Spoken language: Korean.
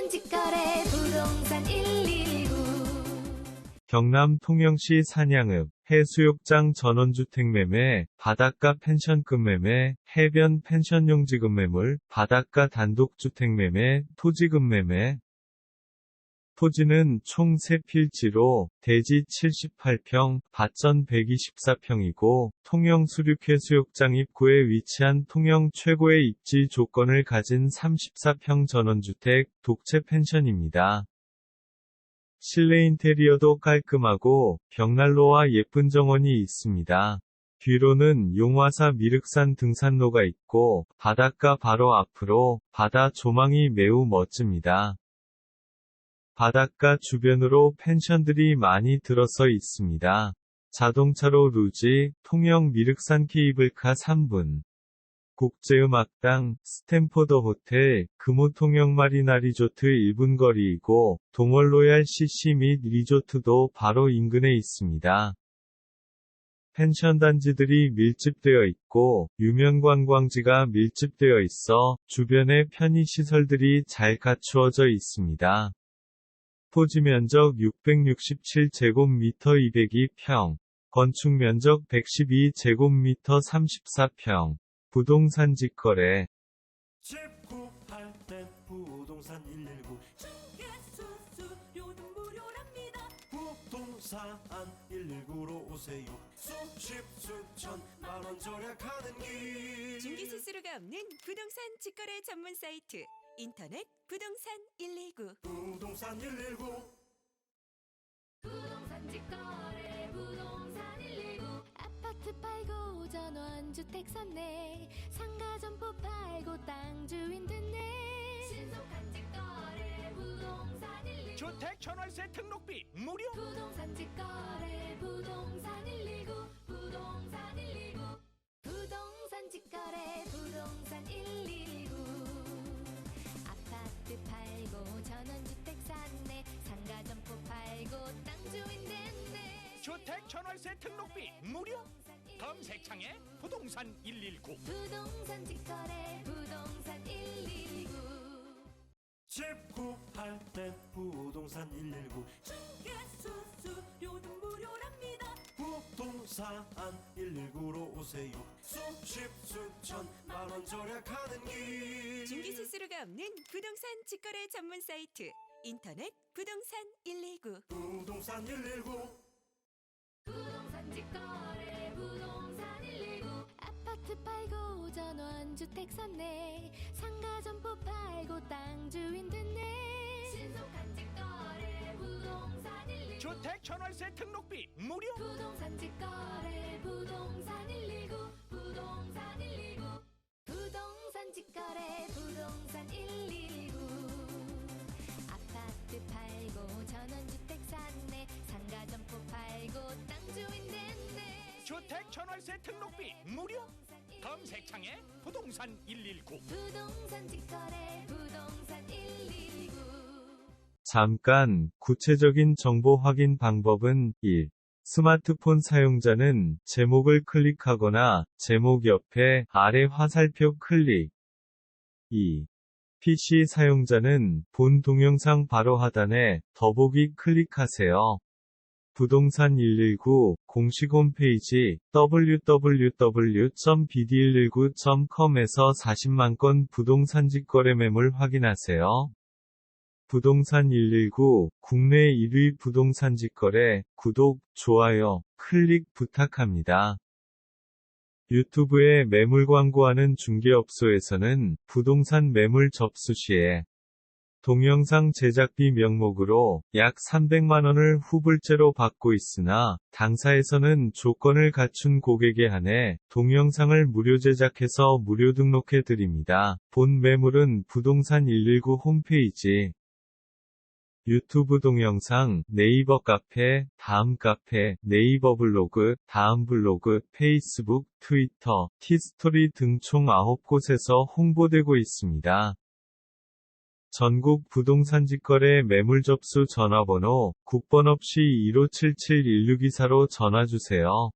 부동산 직거래 부동산 119. 경남 통영시 산양읍 해수욕장 전원주택 매매, 바닷가 펜션급 매매, 해변 펜션용지급 매물, 바닷가 단독주택 매매, 토지급 매매. 토지는 총 3필지로 대지 78평, 밭전 124평이고 통영 수륙해수욕장 입구에 위치한 통영 최고의 입지 조건을 가진 34평 전원주택, 독채 펜션입니다. 실내 인테리어도 깔끔하고 벽난로와 예쁜 정원이 있습니다. 뒤로는 용화사 미륵산 등산로가 있고 바닷가 바로 앞으로 바다 조망이 매우 멋집니다. 바닷가 주변으로 펜션들이 많이 들어서 있습니다. 자동차로 루지, 통영 미륵산 케이블카 3분. 국제음악당, 스탠포드 호텔, 금호 통영 마리나 리조트 1분 거리이고, 동월 로얄 CC 및 리조트도 바로 인근에 있습니다. 펜션 단지들이 밀집되어 있고, 유명 관광지가 밀집되어 있어, 주변에 편의시설들이 잘 갖추어져 있습니다. 토지 면적 667제곱미터 202평, 건축 면적 112제곱미터 34평, 부동산 직거래. 집 구할 때 부동산 119 수수료도 무료랍니다. 부동산 119로 오세요. 수십 수천 만원 절약하는 길. 중개 수수료가 없는 부동산 직거래 전문 사이트 인터넷 부동산 119. 부동산 119 부동산 직거래 부동산 119. 아파트 팔고 전원주택 샀네. 상가 점포 팔고 땅 주인 됐네. 신속한 직거래 부동산 119. 주택 전월세 등록비 무료. 부동산 직거래 부동산 119. 부동산 119. 부동산 직거래 부동산 119. 아파트 팔고 전원주택 샀네. 상가 점포 팔고 땅 주인 됐네. 주택 전월세 등록비 무료. 검색창에 부동산 119. 부동산 직거래 부동산 119. 집 구할 때 부동산 119 수수료도 무료랍니다. 부동산 119로 오세요. 수십 수천 만원 절약하는 길. 중개 수수료가 없는 부동산 직거래 전문 사이트 인터넷 부동산 119. 부동산 119 부동산 직거래 부동산 119. 아파트 팔고 전원주택 샀네. 상가 점포 팔고 땅 주인 됐네. 신속한 직거래 부동산 119. 주택 전월세 등록비 무료. 부동산 직거래 부동산 119. 부동산 119. 부동산 직거래 부동산 119. 아파트 팔고 전원주택 샀네. 상가 점포 팔고 땅 주인 됐네. 주택 전월세 등록비 무료. 검색창에 부동산 119. 부동산 직거래 부동산 119. 잠깐, 구체적인 정보 확인 방법은 1. 스마트폰 사용자는 제목을 클릭하거나 제목 옆에 아래 화살표 클릭. 2. PC 사용자는 본 동영상 바로 하단에 더보기 클릭하세요. 부동산 119 공식 홈페이지 www.bd119.com에서 40만 건 부동산 직거래 매물 확인하세요. 부동산 119 국내 1위 부동산 직거래 구독, 좋아요, 클릭 부탁합니다. 유튜브에 매물 광고하는 중개업소에서는 부동산 매물 접수 시에 동영상 제작비 명목으로 약 300만원을 후불제로 받고 있으나 당사에서는 조건을 갖춘 고객에 한해 동영상을 무료 제작해서 무료 등록해 드립니다. 본 매물은 부동산 119 홈페이지 유튜브 동영상, 네이버 카페, 다음 카페, 네이버 블로그, 다음 블로그, 페이스북, 트위터, 티스토리 등 총 9곳에서 홍보되고 있습니다. 전국 부동산 직거래 매물 접수 전화번호 국번 없이 1577-1624로 전화주세요.